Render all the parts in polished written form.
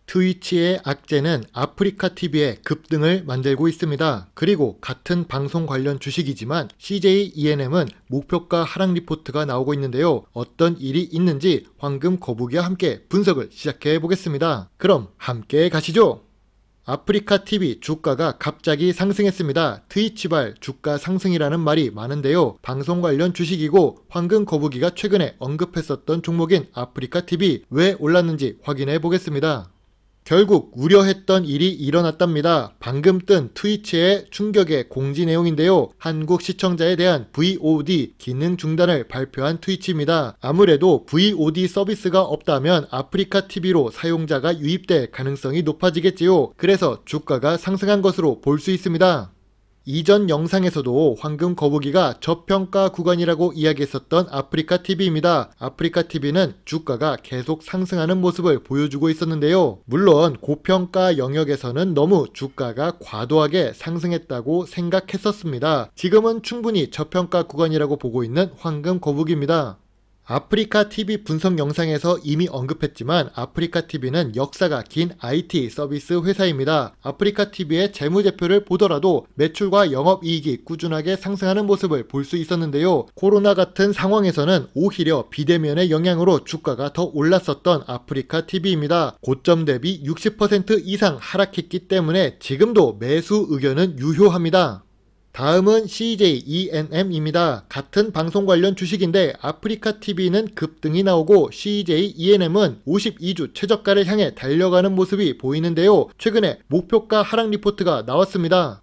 트위치의 악재는 아프리카TV의 급등을 만들고 있습니다. 그리고 같은 방송 관련 주식이지만 CJ ENM은 목표가 하락 리포트가 나오고 있는데요. 어떤 일이 있는지 황금 거북이와 함께 분석을 시작해 보겠습니다. 그럼 함께 가시죠. 아프리카TV 주가가 갑자기 상승했습니다. 트위치발 주가 상승이라는 말이 많은데요. 방송 관련 주식이고 황금 거북이가 최근에 언급했었던 종목인 아프리카TV 왜 올랐는지 확인해 보겠습니다. 결국 우려했던 일이 일어났답니다. 방금 뜬 트위치의 충격의 공지 내용인데요. 한국 시청자에 대한 VOD 기능 중단을 발표한 트위치입니다. 아무래도 VOD 서비스가 없다면 아프리카TV로 사용자가 유입될 가능성이 높아지겠지요. 그래서 주가가 상승한 것으로 볼 수 있습니다. 이전 영상에서도 황금 거북이가 저평가 구간이라고 이야기했었던 아프리카TV입니다. 아프리카TV는 주가가 계속 상승하는 모습을 보여주고 있었는데요. 물론 고평가 영역에서는 너무 주가가 과도하게 상승했다고 생각했었습니다. 지금은 충분히 저평가 구간이라고 보고 있는 황금 거북이입니다. 아프리카TV 분석 영상에서 이미 언급했지만 아프리카TV는 역사가 긴 IT 서비스 회사입니다. 아프리카TV의 재무제표를 보더라도 매출과 영업이익이 꾸준하게 상승하는 모습을 볼 수 있었는데요. 코로나 같은 상황에서는 오히려 비대면의 영향으로 주가가 더 올랐었던 아프리카TV입니다. 고점 대비 60% 이상 하락했기 때문에 지금도 매수 의견은 유효합니다. 다음은 CJ ENM입니다. 같은 방송 관련 주식인데 아프리카TV는 급등이 나오고 CJ ENM은 52주 최저가를 향해 달려가는 모습이 보이는데요. 최근에 목표가 하락 리포트가 나왔습니다.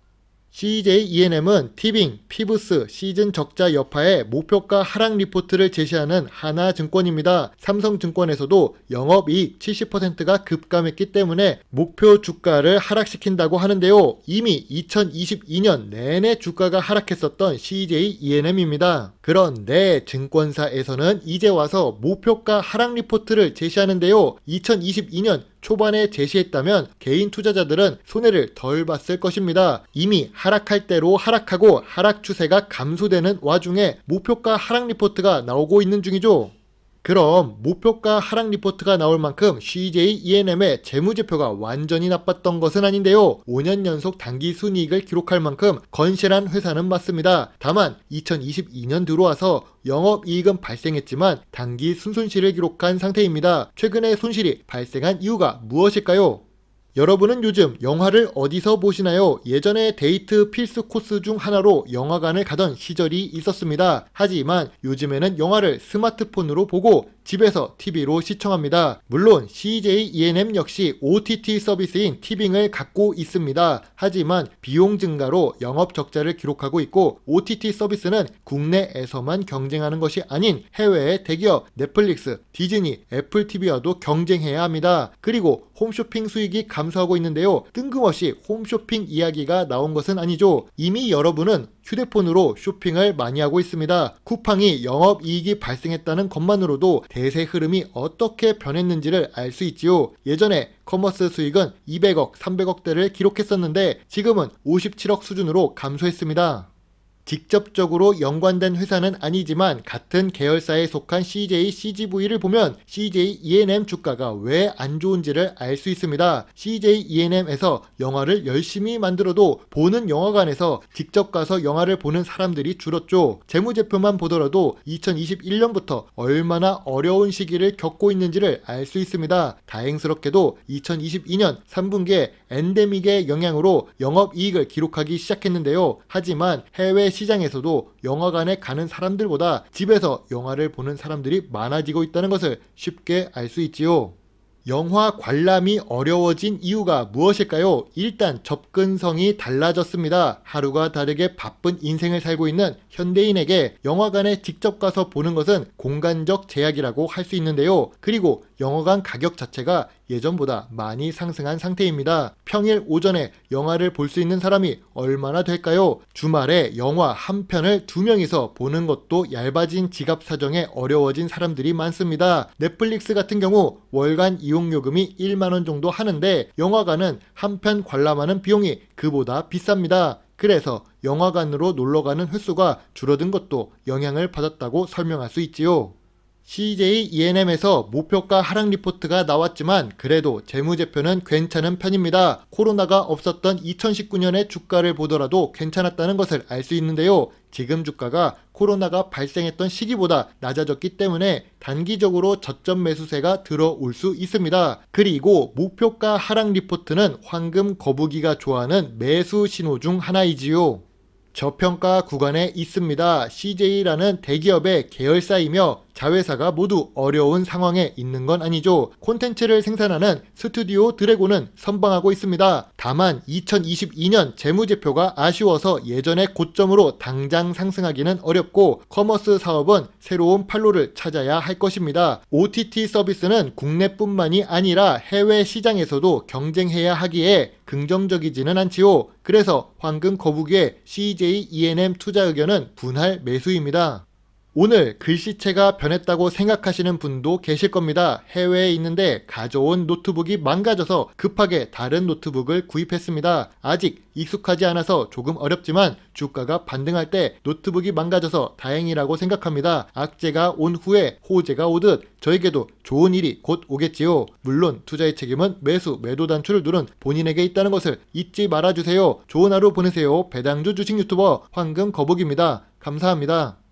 CJ ENM은 티빙, 피브스, 시즌 적자 여파에 목표가 하락 리포트를 제시하는 하나증권입니다. 삼성증권에서도 영업이익 70%가 급감했기 때문에 목표 주가를 하락시킨다고 하는데요. 이미 2022년 내내 주가가 하락했었던 CJ ENM입니다. 그런데 증권사에서는 이제 와서 목표가 하락 리포트를 제시하는데요. 2022년 초반에 제시했다면 개인 투자자들은 손해를 덜 봤을 것입니다. 이미 하락할 대로 하락하고 하락 추세가 감소되는 와중에 목표가 하락 리포트가 나오고 있는 중이죠. 그럼 목표가 하락 리포트가 나올 만큼 CJ ENM의 재무제표가 완전히 나빴던 것은 아닌데요. 5년 연속 단기 순이익을 기록할 만큼 건실한 회사는 맞습니다. 다만 2022년 들어와서 영업이익은 발생했지만 단기 순손실을 기록한 상태입니다. 최근에 손실이 발생한 이유가 무엇일까요? 여러분은 요즘 영화를 어디서 보시나요? 예전에 데이트 필수 코스 중 하나로 영화관을 가던 시절이 있었습니다. 하지만 요즘에는 영화를 스마트폰으로 보고 집에서 TV로 시청합니다. 물론 CJ ENM 역시 OTT 서비스인 티빙을 갖고 있습니다. 하지만 비용 증가로 영업 적자를 기록하고 있고 OTT 서비스는 국내에서만 경쟁하는 것이 아닌 해외의 대기업 넷플릭스, 디즈니, 애플 TV와도 경쟁해야 합니다. 그리고 홈쇼핑 수익이 감소하고 있는데요. 뜬금없이 홈쇼핑 이야기가 나온 것은 아니죠. 이미 여러분은 휴대폰으로 쇼핑을 많이 하고 있습니다. 쿠팡이 영업이익이 발생했다는 것만으로도 대세 흐름이 어떻게 변했는지를 알 수 있지요. 예전에 커머스 수익은 200억, 300억대를 기록했었는데 지금은 57억 수준으로 감소했습니다. 직접적으로 연관된 회사는 아니지만 같은 계열사에 속한 CJ CGV를 보면 CJ ENM 주가가 왜 안 좋은지를 알 수 있습니다. CJ ENM에서 영화를 열심히 만들어도 보는 영화관에서 직접 가서 영화를 보는 사람들이 줄었죠. 재무제표만 보더라도 2021년부터 얼마나 어려운 시기를 겪고 있는지를 알 수 있습니다. 다행스럽게도 2022년 3분기에 엔데믹의 영향으로 영업이익을 기록하기 시작했는데요. 하지만 해외 시장에서도 영화관에 가는 사람들보다 집에서 영화를 보는 사람들이 많아지고 있다는 것을 쉽게 알 수 있지요. 영화 관람이 어려워진 이유가 무엇일까요? 일단 접근성이 달라졌습니다. 하루가 다르게 바쁜 인생을 살고 있는 현대인에게 영화관에 직접 가서 보는 것은 공간적 제약이라고 할 수 있는데요. 그리고 영화관 가격 자체가 예전보다 많이 상승한 상태입니다. 평일 오전에 영화를 볼 수 있는 사람이 얼마나 될까요? 주말에 영화 한 편을 2명이서 보는 것도 얇아진 지갑 사정에 어려워진 사람들이 많습니다. 넷플릭스 같은 경우 월간 이용요금이 1만원 정도 하는데 영화관은 한 편 관람하는 비용이 그보다 비쌉니다. 그래서 영화관으로 놀러가는 횟수가 줄어든 것도 영향을 받았다고 설명할 수 있지요. CJ ENM에서 목표가 하락 리포트가 나왔지만 그래도 재무제표는 괜찮은 편입니다. 코로나가 없었던 2019년의 주가를 보더라도 괜찮았다는 것을 알 수 있는데요. 지금 주가가 코로나가 발생했던 시기보다 낮아졌기 때문에 단기적으로 저점 매수세가 들어올 수 있습니다. 그리고 목표가 하락 리포트는 황금 거북이가 좋아하는 매수 신호 중 하나이지요. 저평가 구간에 있습니다. CJ라는 대기업의 계열사이며 자회사가 모두 어려운 상황에 있는 건 아니죠. 콘텐츠를 생산하는 스튜디오 드래곤은 선방하고 있습니다. 다만 2022년 재무제표가 아쉬워서 예전의 고점으로 당장 상승하기는 어렵고 커머스 사업은 새로운 판로를 찾아야 할 것입니다. OTT 서비스는 국내뿐만이 아니라 해외 시장에서도 경쟁해야 하기에 긍정적이지는 않지요. 그래서 황금 거북이의 CJ ENM 투자 의견은 분할 매수입니다. 오늘 글씨체가 변했다고 생각하시는 분도 계실 겁니다. 해외에 있는데 가져온 노트북이 망가져서 급하게 다른 노트북을 구입했습니다. 아직 익숙하지 않아서 조금 어렵지만 주가가 반등할 때 노트북이 망가져서 다행이라고 생각합니다. 악재가 온 후에 호재가 오듯 저에게도 좋은 일이 곧 오겠지요. 물론 투자의 책임은 매수, 매도 단추를 누른 본인에게 있다는 것을 잊지 말아주세요. 좋은 하루 보내세요. 배당주 주식 유튜버 황금 거북입니다. 감사합니다.